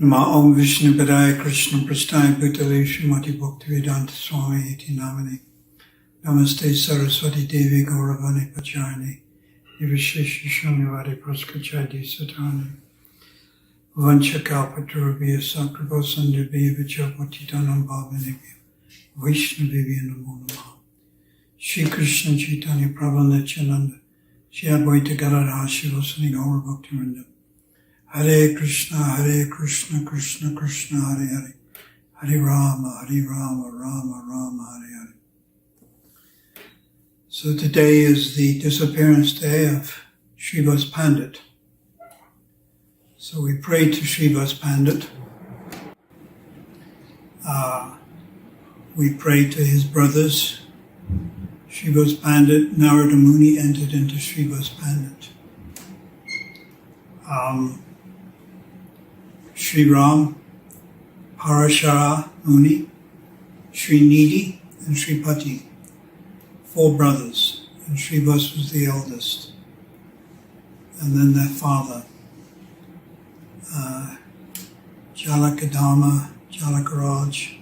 Nama Om Vishnu Padaya Krishna Prasthaya Bhutale Srimati Bhaktivedanta Swami Iti Namani Namaste Saraswati Devi Gauravani Pacharani Nivishesha Shunyavadi Praskachadi Satani Vanchakalpaturabhiya Sakrabhosandabhiya Vichapatitanam Bhavanebhya Vaishnavibhya Namo Namaha Shri Krishna Chaitanya Prabhu Nityananda Shri Advaita Gadadhara Shivasani Gaura Bhaktivinoda Hare Krishna, Krishna Krishna, Hare Hare, Hare Rama, Rama Rama, Hare Hare. So today is the disappearance day of Srivasa Pandit. So we pray to Srivasa Pandit. We pray to his brothers. Srivasa Pandit, Narada Muni entered into Srivasa Pandit. Sri Ram, Parashara Muni, Sri Nidhi, and Sri Pati, 4 brothers, and Srivasa was the eldest. And then their father, Jalakadama, Jalakaraj,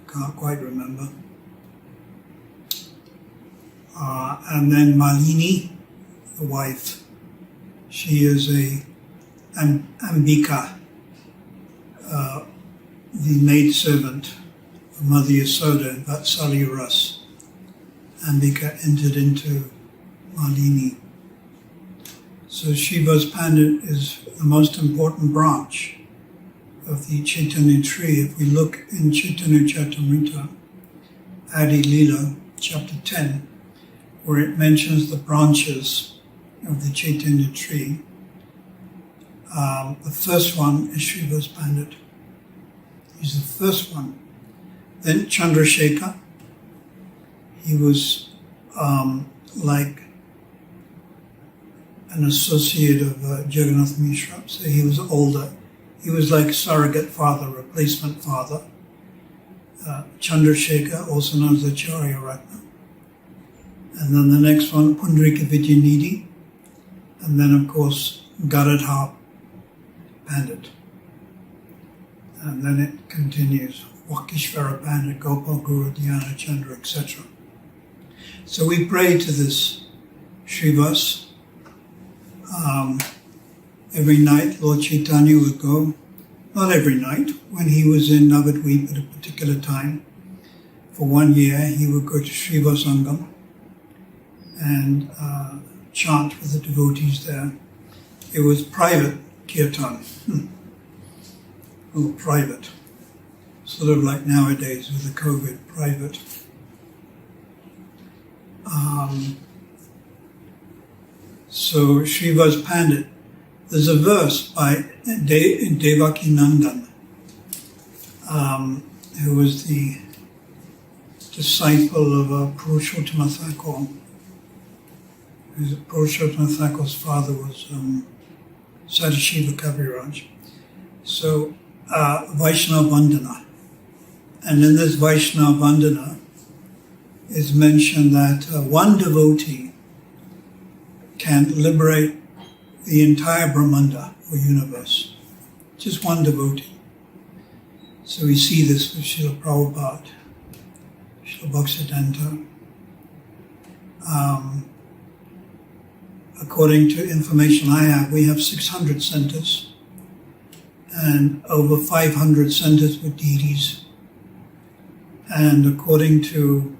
I can't quite remember. And then Malini, the wife, she is Ambika, the maidservant of Mother Yasoda in Vatsalya Ras. Ambika entered into Malini. So Srivasa Pandit is the most important branch of the Chaitanya tree. If we look in Chaitanya Charitamrita, Adi Lila, chapter 10, where it mentions the branches of the Chaitanya tree, the first one is Srivasa Pandit. He's the first one. Then Chandrasekhar. He was like an associate of Jagannath Mishra, so he was older. He was like surrogate father, replacement father. Chandrasekhar, also known as Acharya Ratna. And then the next one, Pundarika Vidyanidhi. And then, of course, Gadadhar Pandit. And then it continues, Vakishvara Pandit, Gopal Guru, Dhyana Chandra, etc. So we pray to this Srivasa. Every night Lord Chaitanya would go, not every night, when he was in Navadvip at a particular time. For 1 year he would go to Srivasangam and chant with the devotees there. It was private kirtan. Well, private. Sort of like nowadays with the COVID, private. So Srivasa Pandit, there's a verse by Devaki Nandan, who was the disciple of Purushottama Thakur. Purushottama Thakur's father was Sadashiva Kaviraj. So Vaishnava Vandana. And in this Vaishnava Vandana is mentioned that one devotee can liberate the entire Brahmanda or universe. Just one devotee. So we see this with Srila Prabhupada, Srila Bhaktisiddhanta. According to information I have, we have 600 centers and over 500 centers with deities. And according to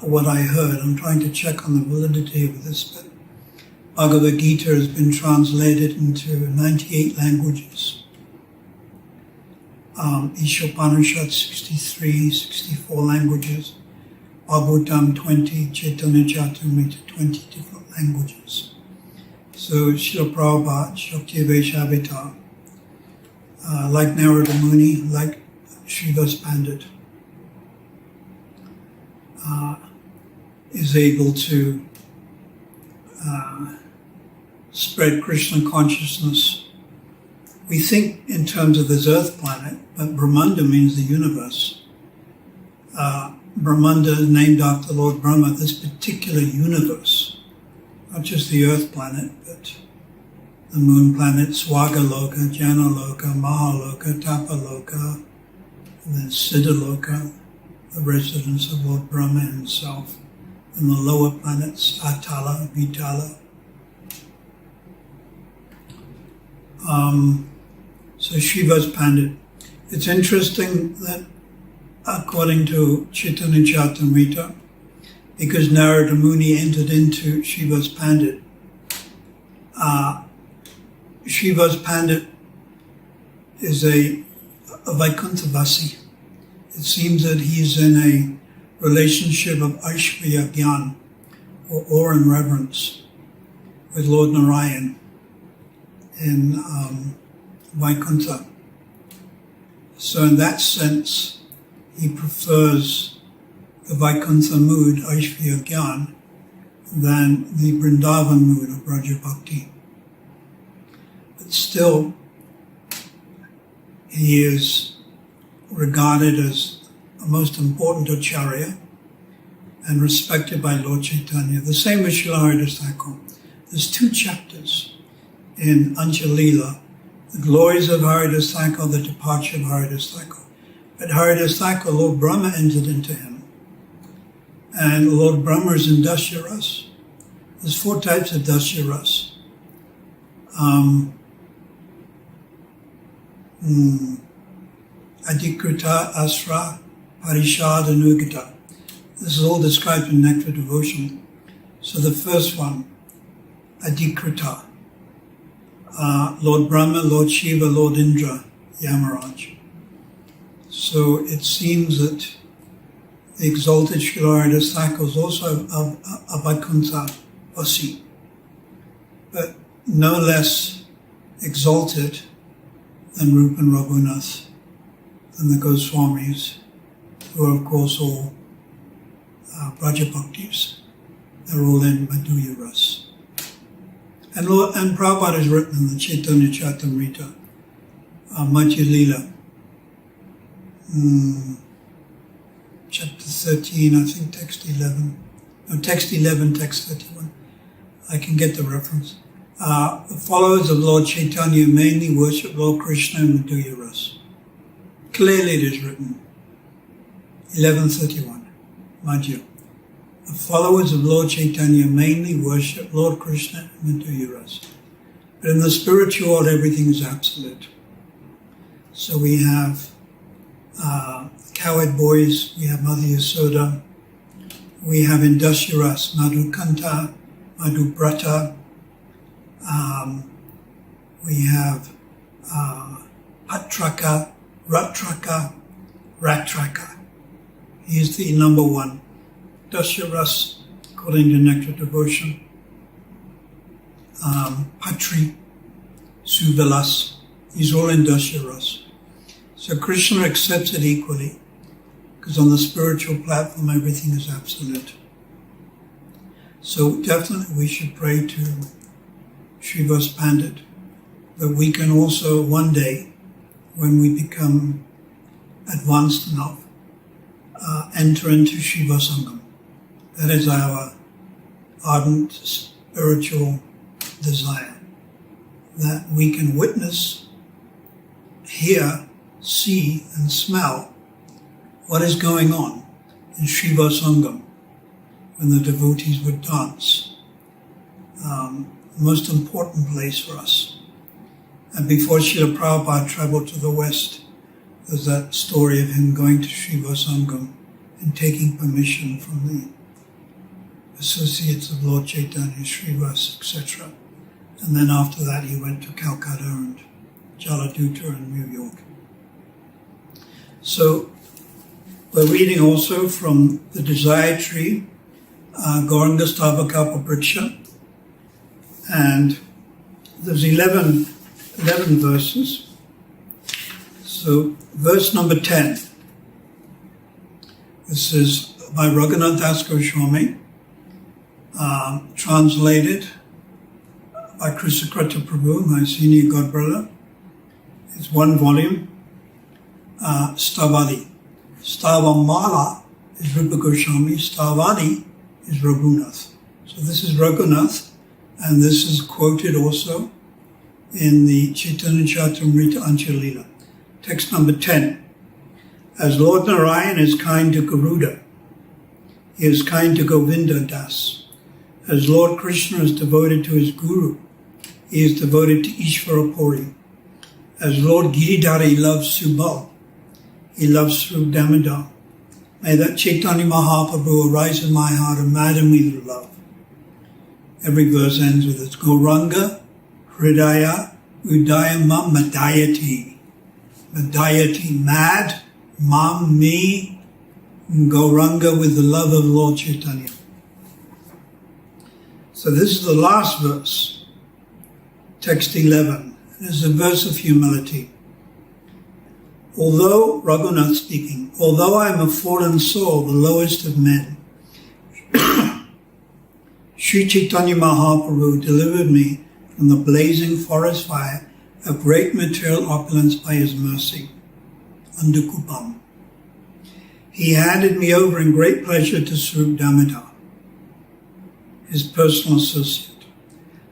what I heard, I'm trying to check on the validity of this, but Bhagavad Gita has been translated into 98 languages. Ishopanishad 63, 64 languages. Bhagavatam 20, Chaitanya Charitamrita 20 different languages. So Srila Prabhupada, Shakti Vaishavita, like Narada Muni, like Srivasa Pandit, is able to spread Krishna consciousness. We think in terms of this earth planet, but Brahmanda means the universe. Brahmanda is named after Lord Brahma, this particular universe, not just the earth planet, but the moon planets Swagaloka, Janaloka, Mahaloka, Tapaloka, and then Siddhaloka, the residence of Lord Brahma himself, and the lower planets Atala, Vitala. So Shiva's Pandit. It's interesting that according to Chaitanya Charitamrita, because Narada Muni entered into Shiva's Pandit, Shiva's Pandit is a Vaikunthavasi. It seems that he's in a relationship of Aishvarya Gyan, or awe and reverence, with Lord Narayan in Vaikuntha. So in that sense, he prefers the Vaikuntha mood, Aishvarya Gyan, than the Vrindavan mood of Braja Bhakti. But still, he is regarded as a most important Acharya and respected by Lord Chaitanya. The same with Srila Haridas Thakur. There's 2 chapters in Anchalila, the glories of Haridas Thakur, the departure of Haridas Thakur. But Haridas Thakur, Lord Brahma entered into him. And Lord Brahma is in Dasya Ras. There's 4 types of Dasya Ras. Adikrita, Asra, Parishad, Anugita. This is all described in Nectar Devotion. So the first one, Adikrita. Lord Brahma, Lord Shiva, Lord Indra, Yamaraj. So it seems that the exalted Srila Haridas Thakur is also a Vaikuntha Vasi, but no less exalted than Rupa and Raghunath and the Goswamis, who are of course all Braja Bhaktis. They're all in Madhurya Ras. And Prabhupada has written in the Chaitanya Charitamrita, Madhya Lila, chapter 13, I think text 11. No, text 11, text 31. I can get the reference. The followers of Lord Chaitanya mainly worship Lord Krishna in Madhurya Ras. Clearly it is written, 11:31, Madhya. The followers of Lord Chaitanya mainly worship Lord Krishna in Madhurya Ras. But in the spiritual world, everything is absolute. So we have cowherd boys, we have Mother Yasoda, we have in Dasya Ras, Madhu Kanta, Madhu Brata, we have Patraka, Ratraka, Ratraka. He is the number 1. Dasya Ras, according to Nectar Devotion. Patri, Suvilas, these are all in Dasya Ras. So Krishna accepts it equally, because on the spiritual platform everything is absolute. So definitely we should pray to Srivasa Pandit that we can also one day, when we become advanced enough, enter into Shiva Sangam. That is our ardent spiritual desire, that we can witness, hear, see and smell what is going on in Shiva Sangam when the devotees would dance. The most important place for us. And before Srila Prabhupada traveled to the West, there's that story of him going to Shiva Sangam and taking permission from the associates of Lord Chaitanya, Srivas, etc. And then after that he went to Calcutta and Jaladuta and New York. So we're reading also from the Desire Tree, Gauranga Stava Kalpa Vrksha, and there's 11 verses. So verse number 10, this is by Raghunath Das Goswami, translated by Krisakrata Prabhu, my senior godbrother. It's 1 volume, Stavadi. Stavamala is Rupa Goswami, Stavadi is Raghunath. So this is Raghunath, and this is quoted also in the Chaitanya Charitamrita Anchalila. Text number 10. As Lord Narayan is kind to Garuda, he is kind to Govinda Das. As Lord Krishna is devoted to his Guru, he is devoted to Ishvara Puri. As Lord Giridhari loves Subal, he loves Sri Damodar. May that Chaitanya Mahaprabhu arise in my heart and madden me with love. Every verse ends with this. Gauranga Hridaya Udaya Mam Madayati. Madayati, mad, Mam, me, Gauranga with the love of Lord Chaitanya. So this is the last verse, text 11. This is a verse of humility. Although, Raghunath speaking, although I am a fallen soul, the lowest of men, Sri Chaitanya Mahaprabhu delivered me from the blazing forest fire of great material opulence by his mercy, under Kupam. He handed me over in great pleasure to Sri Damodar, his personal associate.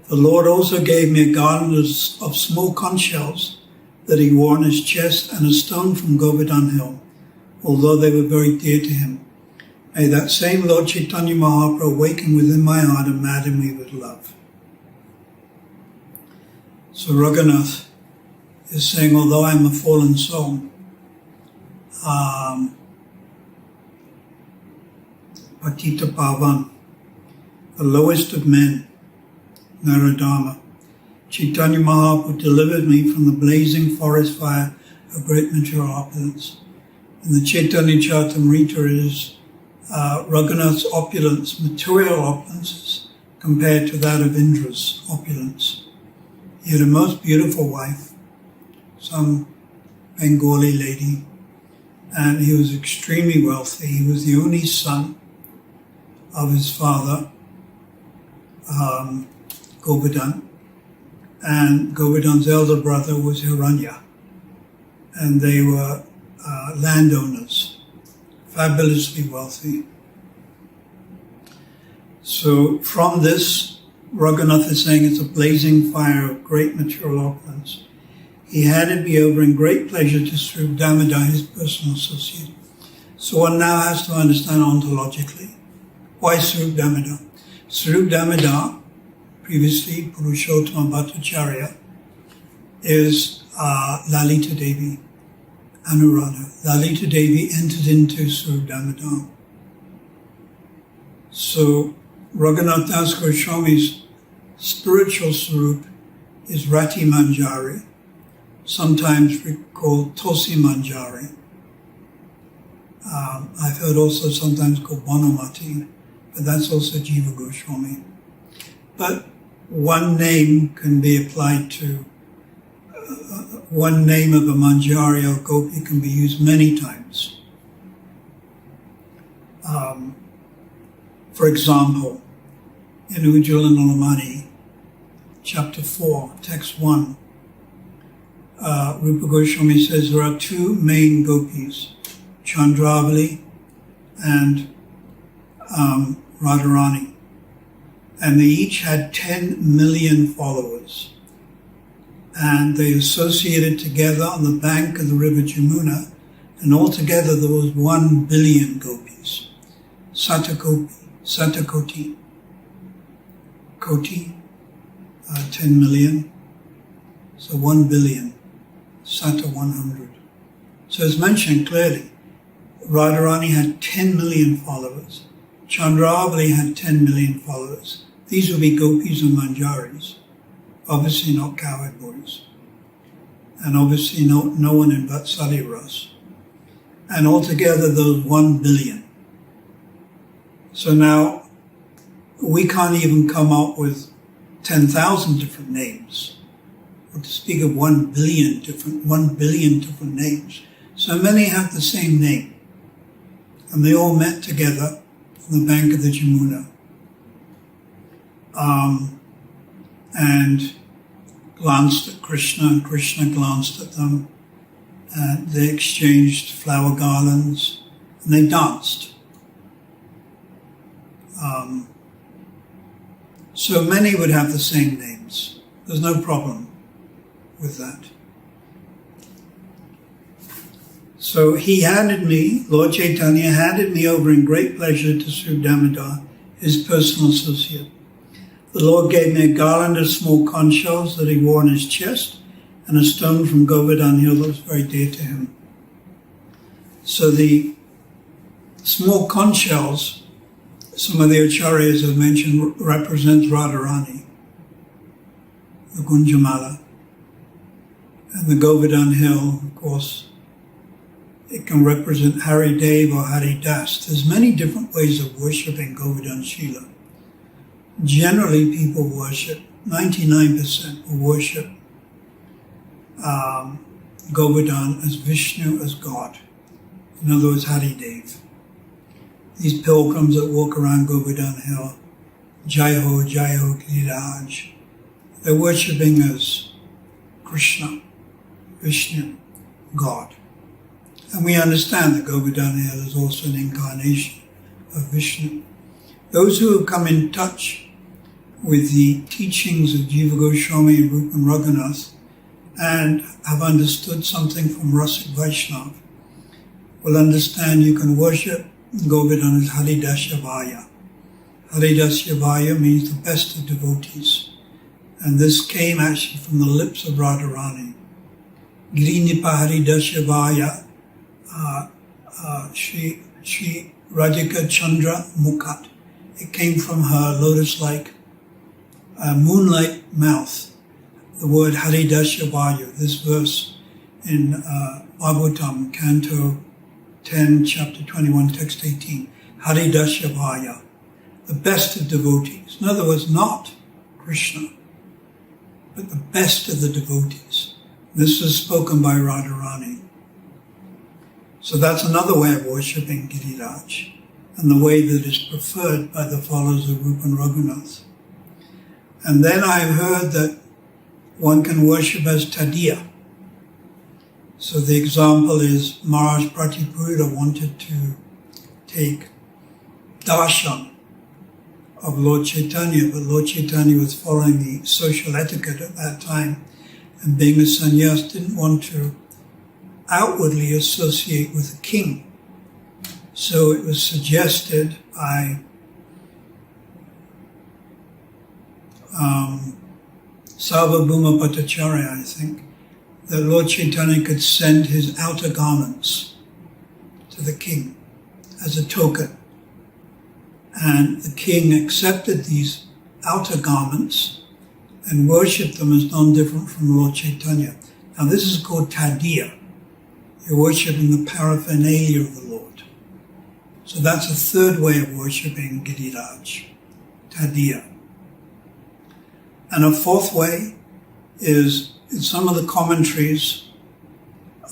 The Lord also gave me a garland of small conch shells that he wore on his chest and a stone from Govardhan Hill, although they were very dear to him. May that same Lord Chaitanya Mahaprabhu awaken within my heart and madden me with love. So Raghunath is saying, although I am a fallen soul, Patita Pavan, the lowest of men, Naradama, Chaitanya Mahaprabhu delivered me from the blazing forest fire of great material opulence. In the Chaitanya Charitamrita it is Raghunath's opulence, material opulence, compared to that of Indra's opulence. He had a most beautiful wife, some Bengali lady, and he was extremely wealthy. He was the only son of his father, Govardhan, and Govardhan's elder brother was Hiranya, and they were landowners, fabulously wealthy. So from this, Raghunath is saying it's a blazing fire of great material opulence. He handed me over in great pleasure to Sri Damodar, his personal associate. So one now has to understand ontologically. Why Sri Damodar? Sri Damodar, previously Purushottama Bhattacharya, is Lalita Devi, Anuradha. Lalita Devi entered into Sri Damodar. So Raghunath Das Goswami's spiritual swarup is Rati Manjari, sometimes called Tosi Manjari. I've heard also sometimes called Banamati, but that's also Jiva Goswami. But one name can be applied to, one name of a Manjari or Gopi can be used many times. For example, in Ujjwala Nalamani, chapter 4, text 1, Rupa Goswami says there are two main gopis, Chandravali and Radharani, and they each had 10 million followers, and they associated together on the bank of the river Jamuna, and altogether there was 1 billion gopis. Satakoti. Koti, 10 million, so 1 billion, Sata 100. So it's mentioned clearly, Radharani had 10 million followers, Chandravali had 10 million followers. These would be gopis and manjaris, obviously not cowherd boys, and obviously no one in Vatsalya Ras. And altogether there was 1 billion. So now, we can't even come up with 10,000 different names, or to speak of 1 billion different names. So many have the same name, and they all met together on the bank of the Jamuna, and glanced at Krishna, and Krishna glanced at them, and they exchanged flower garlands, and they danced. So many would have the same names. There's no problem. with that. So he handed me, Lord Chaitanya handed me over in great pleasure to Sri Damodar, his personal associate. The Lord gave me a garland of small conch shells that he wore on his chest and a stone from Govardhan Hill that was very dear to him. So the small conch shells, some of the acharyas have mentioned, represents Radharani, the Gunjamala, and the Govardhan Hill, of course, it can represent Hari Dev or Hari Das. There's many different ways of worshipping Govardhan Shila. Generally, people worship, 99% will worship Govardhan as Vishnu, as God. In other words, Hari Dev. These pilgrims that walk around Govardhan Hill, Jai Ho, Giriraj, they're worshipping as Krishna, Vishnu, God. And we understand that Govardhan Hill is also an incarnation of Vishnu. Those who have come in touch with the teachings of Jiva Goswami and Rupa and Raghunath and have understood something from Rasik Vaishnav will understand you can worship Govardhan as Haridashyavaya. Haridashyavaya means the best of devotees. And this came actually from the lips of Radharani. Girinipa Haridashyavaya Shri Radhika Chandra Mukhat. It came from her lotus-like, moon-like mouth. The word Haridashyavaya, this verse in Bhagavatam, Canto 10, Chapter 21, Text 18. Haridashyavaya, the best of devotees. In other words, not Krishna, but the best of the devotees. This was spoken by Radharani. So that's another way of worshipping Giriraj, and the way that is preferred by the followers of Rupa and Raghunath. And then I've heard that one can worship as Tadiya. So the example is Maharaj Pratipurita wanted to take darshan of Lord Chaitanya, but Lord Chaitanya was following the social etiquette at that time, and being a sannyas didn't want to outwardly associate with the king. So it was suggested by Sarvabhauma Bhattacharya, I think, that Lord Chaitanya could send his outer garments to the king as a token. And the king accepted these outer garments and worshipped them as non-different from Lord Chaitanya. Now this is called Tadiya. You're worshipping the paraphernalia of the Lord. So that's a third way of worshipping Giriraj, Tadiya. And a fourth way is in some of the commentaries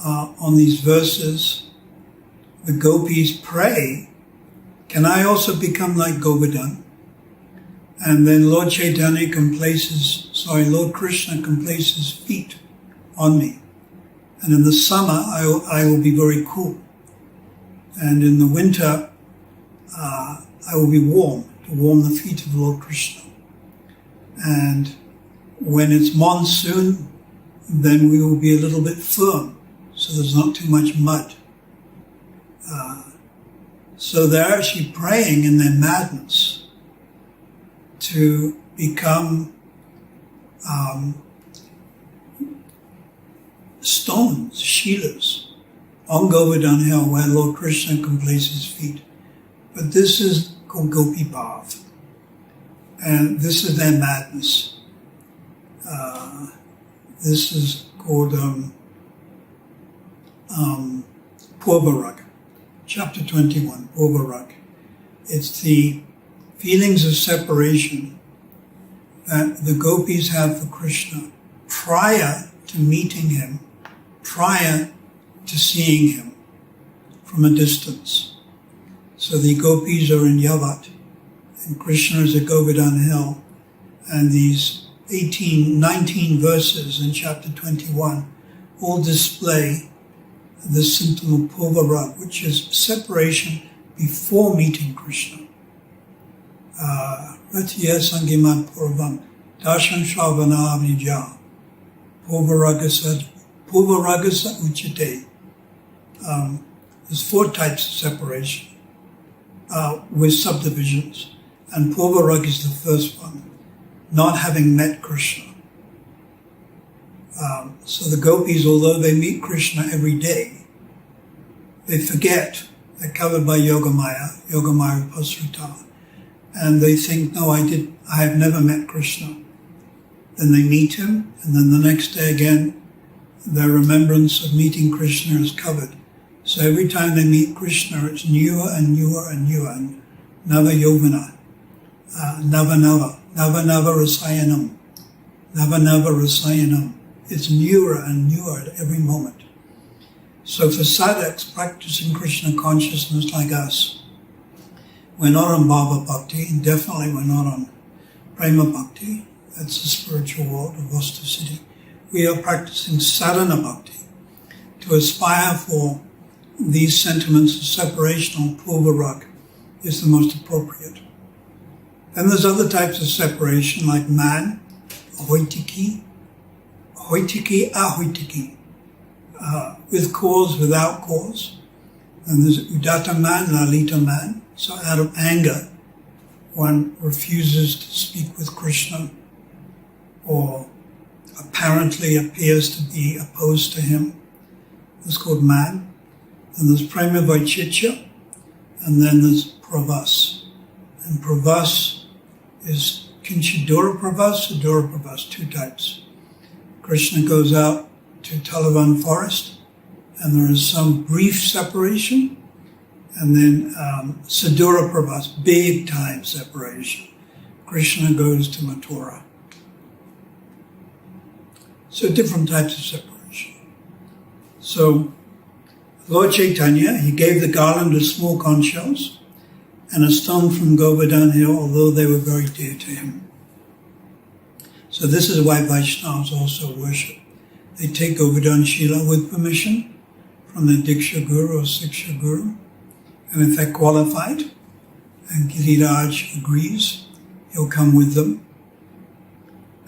on these verses, the gopis pray, can I also become like Govardhan? And then Lord Chaitanya Lord Krishna can place his feet on me. And in the summer, I will be very cool. And in the winter, I will be warm, to warm the feet of Lord Krishna. And when it's monsoon, then we will be a little bit firm, so there's not too much mud. So they're actually praying in their madness to become stones, shilas, on Govardhan Hill where Lord Krishna can place his feet. But this is called Gopi Bhav. And this is their madness. This is called Purvarag, chapter 21, Purvarag. It's the feelings of separation that the gopis have for Krishna prior to meeting him, prior to seeing him from a distance. So the gopis are in Yavat, and Krishna is at Govardhan Hill, and these 19 verses in chapter 21 all display the symptom of Purvarag, which is separation before meeting Krishna. Ratiya Sangiman Purvam Darshan Shravana Avnija Purvaragasa Uchite. There's 4 types of separation with subdivisions. And Purvarag is the first one, not having met Krishna. So the gopis, although they meet Krishna every day, they forget. They're covered by Yogamaya Pasrita. And they think, no, I have never met Krishna. Then they meet him, and then the next day again, their remembrance of meeting Krishna is covered. So every time they meet Krishna, it's newer and newer and newer. And Nava Yovana, Nava Rasayanam, Nava Rasayanam. It's newer and newer at every moment. So for sadhaks practicing Krishna consciousness like us, we're not on Bhava Bhakti, and definitely we're not on Prema Bhakti. That's the spiritual world of Vastu Siddhi. We are practicing sadhana bhakti to aspire for these sentiments of separation on Purvarag is the most appropriate. Then there's other types of separation like man, ahoitiki, ahoitiki, with cause, without cause. And there's udatta man, lalita man. So out of anger, one refuses to speak with Krishna or apparently appears to be opposed to him. That's called man. And there's prema vaichitya, and then there's pravas. And pravas is kinchidura pravas, sudura pravas, 2 types. Krishna goes out to Talavan forest, and there is some brief separation, and then Sadura Pravas, big time separation. Krishna goes to Mathura. So different types of separation. So Lord Chaitanya, he gave the garland of small conch shells and a stone from Govardhan hill, although they were very dear to him. So this is why Vaishnavas also worship. They take Govardhan Shila with permission from the Diksha Guru or Siksha Guru. And if they're qualified, and Giriraj agrees, he'll come with them.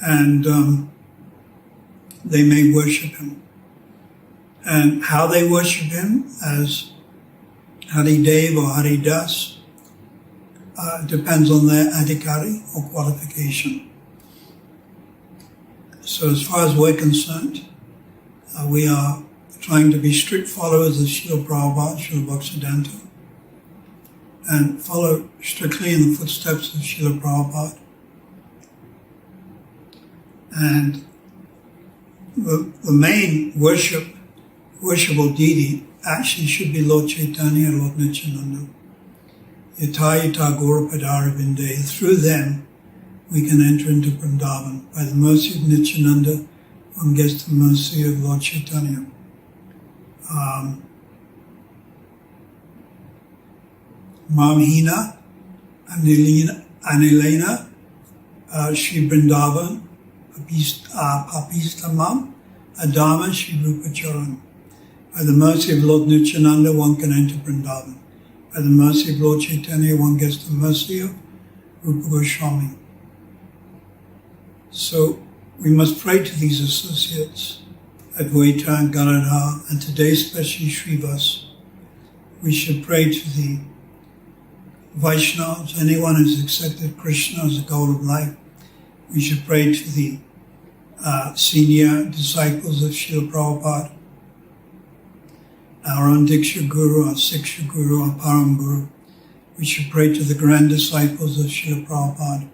And they may worship him. And how they worship him, as Hari Dev or Hari Das, depends on their adhikari or qualification. So as far as we're concerned, we are trying to be strict followers of Srila Prabhupada, Srila Bhaktisiddhanta, and follow strictly in the footsteps of Srila Prabhupada. And the main worshipable deity actually should be Lord Chaitanya and Lord Nityananda. Yata Yata Gaura Padara Vinde. Through them, we can enter into Vrindavan. By the mercy of Nityananda, one gets the mercy of Lord Chaitanya. Mamhina, Anilena, Shri Vrindavan, Papistamam, Adama, Shri Rupa Charan. By the mercy of Lord Nityananda, one can enter Vrindavan. By the mercy of Lord Chaitanya, one gets the mercy of Rupa Goswami. So we must pray to these associates, Advaita and Gadadhar, and today especially Srivasa. We should pray to the Vaishnavas, anyone who's accepted Krishna as the goal of life. We should pray to the senior disciples of Srila Prabhupada, our own Diksha Guru, our Siksha Guru, our Param Guru. We should pray to the grand disciples of Srila Prabhupada.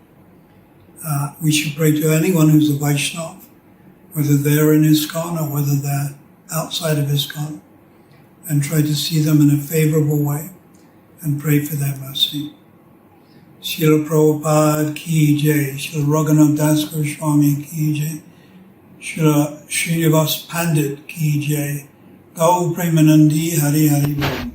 We should pray to anyone who's a Vaishnava, whether they're in ISKCON or whether they're outside of ISKCON, and try to see them in a favorable way and pray for their mercy. Srila Prabhupada ki jai, Srila Raghunath Das Goswami ki jai, Srila Srivasa Pandit ki jai, Gaur Premanandi Hari Hari Bol.